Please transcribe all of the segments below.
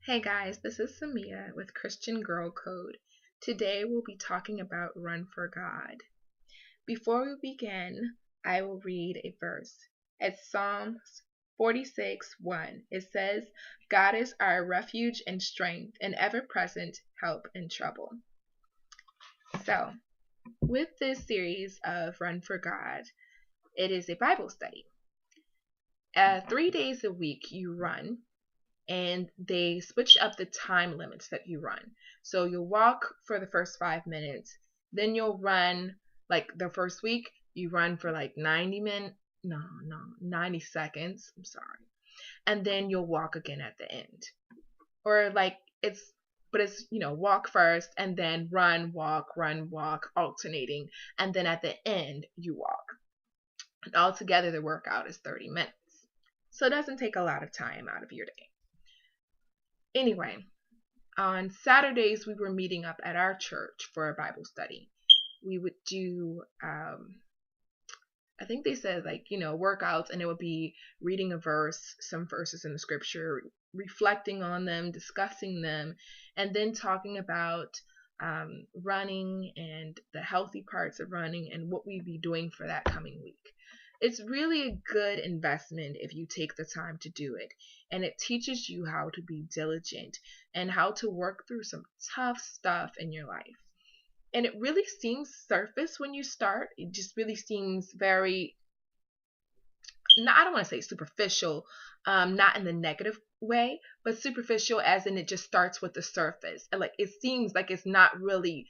Hey guys, this is Samia with Xtian Grl Code. Today we'll be talking about Run for God. Before we begin, I will read a verse. It's Psalms 46:1. It says, God is our refuge and strength, an ever-present help in trouble. So, with this series of Run for God, it is a Bible study. 3 days a week you run, and they switch up the time limits that you run. So you'll walk for the first 5 minutes, then you'll run, like the first week, you run for like 90 seconds, I'm sorry. And then you'll walk again at the end. Or like it's walk first and then run, walk, alternating. And then at the end, you walk. And altogether, the workout is 30 minutes. So it doesn't take a lot of time out of your day. Anyway, on Saturdays, we were meeting up at our church for a Bible study. We would do, I think they said workouts, and it would be reading a verse, some verses in the scripture, reflecting on them, discussing them, and then talking about running and the healthy parts of running and what we'd be doing for that coming week. It's really a good investment if you take the time to do it. And it teaches you how to be diligent and how to work through some tough stuff in your life. And it really seems surface when you start. It just really seems very, I don't want to say superficial, not in the negative way, but superficial as in it just starts with the surface. And it seems like it's not really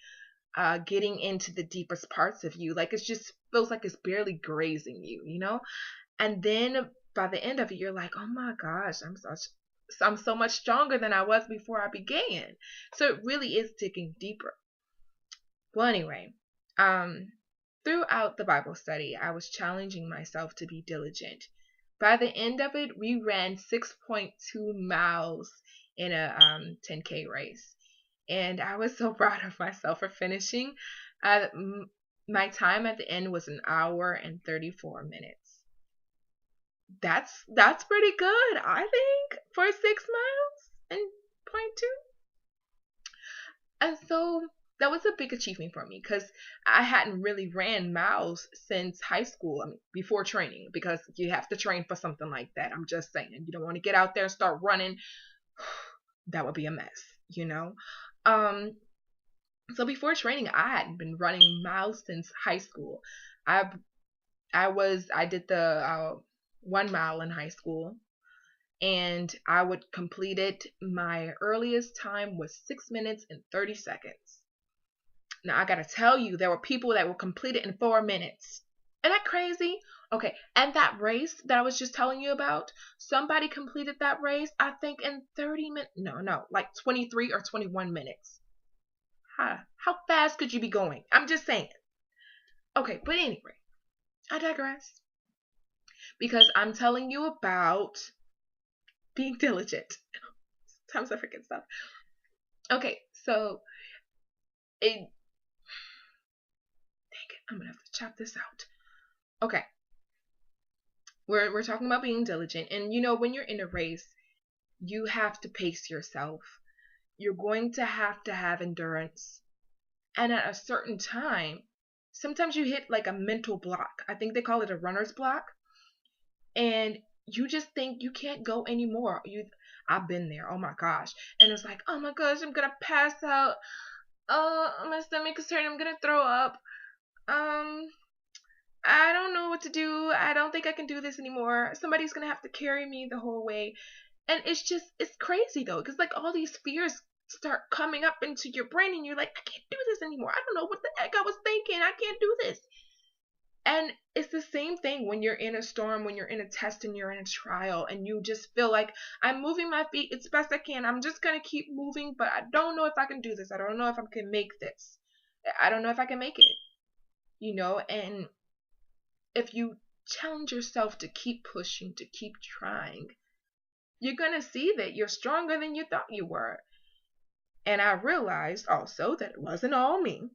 getting into the deepest parts of you. Like it just feels like it's barely grazing you. And then by the end of it, you're like, oh my gosh, I'm so much stronger than I was before I began. So it really is digging deeper. Well, anyway, throughout the Bible study, I was challenging myself to be diligent. By the end of it, we ran 6.2 miles in a 10K race. And I was so proud of myself for finishing. My time at the end was 1 hour and 34 minutes. That's pretty good, I think, for 6 miles and 0.2. And so that was a big achievement for me because I hadn't really ran miles since high school. Before training, because you have to train for something like that. I'm just saying, you don't want to get out there and start running. That would be a mess. So before training, I hadn't been running miles since high school. I did the 1 mile in high school, and I would complete it. My earliest time was 6 minutes and 30 seconds. Now I gotta tell you, there were people that would complete it in 4 minutes. Isn't that crazy? Okay, and that race that I was just telling you about, somebody completed that race, I think in 30 minutes. No, like 23 or 21 minutes. How fast could you be going? I'm just saying. Okay, but anyway, I digress. Because I'm telling you about being diligent. Sometimes I forget stuff. Okay, so dang it, I'm gonna have to chop this out. Okay. We're talking about being diligent, and when you're in a race, you have to pace yourself. You're going to have endurance. And at a certain time, sometimes you hit like a mental block. I think they call it a runner's block. And you just think you can't go anymore. I've been there. Oh my gosh. And it's like, oh my gosh, I'm going to pass out. Oh, my stomach is hurting. I'm going to throw up. I don't know what to do. I don't think I can do this anymore. Somebody's going to have to carry me the whole way. And it's crazy though, because all these fears start coming up into your brain, and you're like, I can't do this anymore. I don't know what the heck I was thinking. I can't do this. And it's the same thing when you're in a storm, when you're in a test and you're in a trial, and you just feel like, I'm moving my feet as best I can. I'm just going to keep moving, but I don't know if I can do this. I don't know if I can make this. I don't know if I can make it. And if you challenge yourself to keep pushing, to keep trying, you're going to see that you're stronger than you thought you were. And I realized also that it wasn't all me,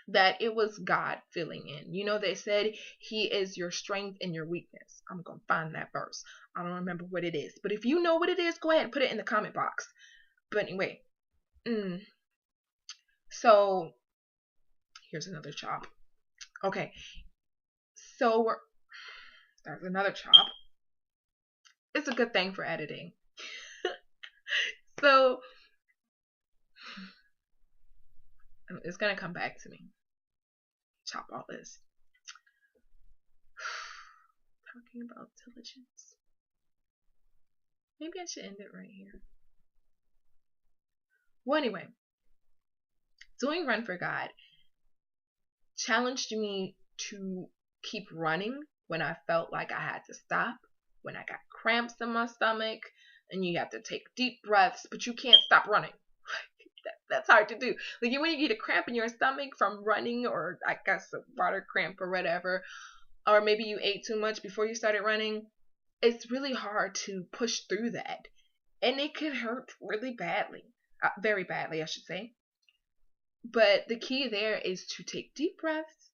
that it was God filling in. They said He is your strength and your weakness. I'm going to find that verse. I don't remember what it is. But if you know what it is, go ahead and put it in the comment box. But anyway, so here's another chop. Okay, so there's another chop. It's a good thing for editing. So it's gonna come back to me. Chop all this. Talking about diligence. Maybe I should end it right here. Well, anyway, doing Run for God challenged me to keep running when I felt like I had to stop, when I got cramps in my stomach, and you have to take deep breaths, but you can't stop running. That's hard to do. Like when you get a cramp in your stomach from running, or I guess a water cramp or whatever, or maybe you ate too much before you started running, it's really hard to push through that. And it could hurt really badly. Very badly, I should say. But the key there is to take deep breaths,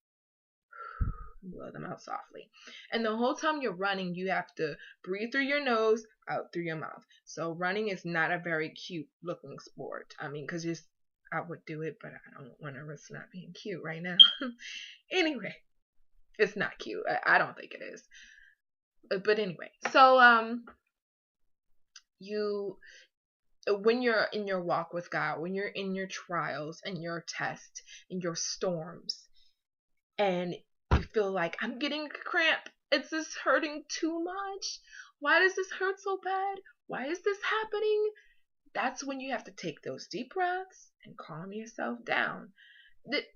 blow them out softly. And the whole time you're running, you have to breathe through your nose, out through your mouth. So running is not a very cute looking sport. I mean, because I would do it, but I don't want to risk not being cute right now. Anyway, it's not cute. I don't think it is. But anyway, so when you're in your walk with God, when you're in your trials and your tests and your storms, and you feel like I'm getting a cramp, it's just hurting too much. Why does this hurt so bad? Why is this happening? That's when you have to take those deep breaths and calm yourself down.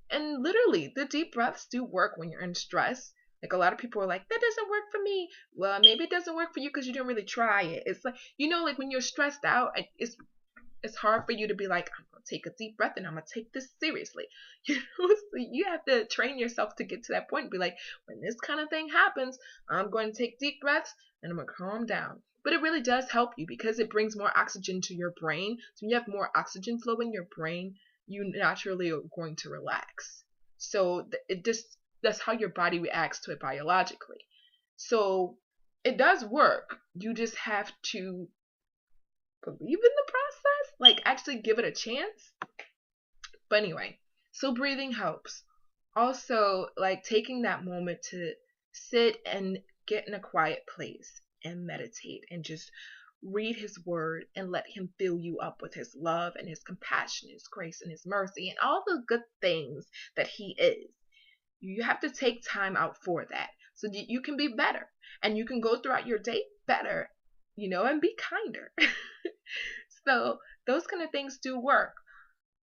And literally, the deep breaths do work when you're in stress. Like a lot of people are like, that doesn't work for me. Well, maybe it doesn't work for you because you didn't really try it. It's like, like when you're stressed out, it's hard for you to be like, I'm going to take a deep breath and I'm going to take this seriously. So you have to train yourself to get to that point and be like, when this kind of thing happens, I'm going to take deep breaths and I'm going to calm down. But it really does help you because it brings more oxygen to your brain. So when you have more oxygen flow in your brain, you naturally are going to relax. So that's how your body reacts to it biologically. So it does work. You just have to believe in the process, like actually give it a chance. But anyway, so breathing helps. Also, like taking that moment to sit and get in a quiet place and meditate and just read his word and let him fill you up with his love and his compassion, his grace and his mercy and all the good things that he is. You have to take time out for that so that you can be better and you can go throughout your day better, and be kinder. So those kind of things do work.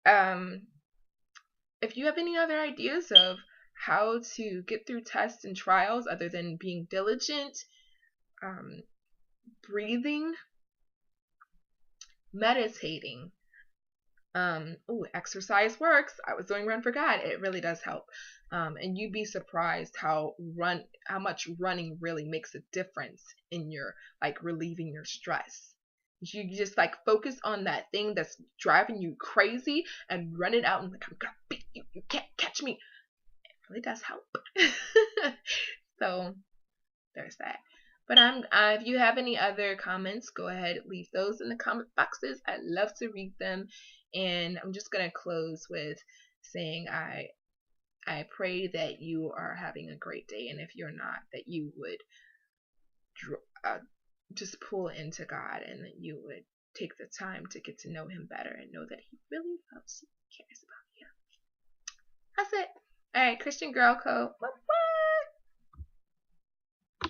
If you have any other ideas of how to get through tests and trials other than being diligent, breathing, meditating, exercise works. I was doing Run for God. It really does help. And you'd be surprised how much running really makes a difference in your relieving your stress. You just focus on that thing that's driving you crazy and run it out and I'm gonna beat you. You can't catch me. It really does help. So there's that. But if you have any other comments, go ahead, leave those in the comment boxes. I'd love to read them. And I'm just gonna close with saying I pray that you are having a great day, and if you're not, that you would just pull into God and that you would take the time to get to know him better and know that he really loves you, cares about you. That's it. All right, Xtian Grl Code.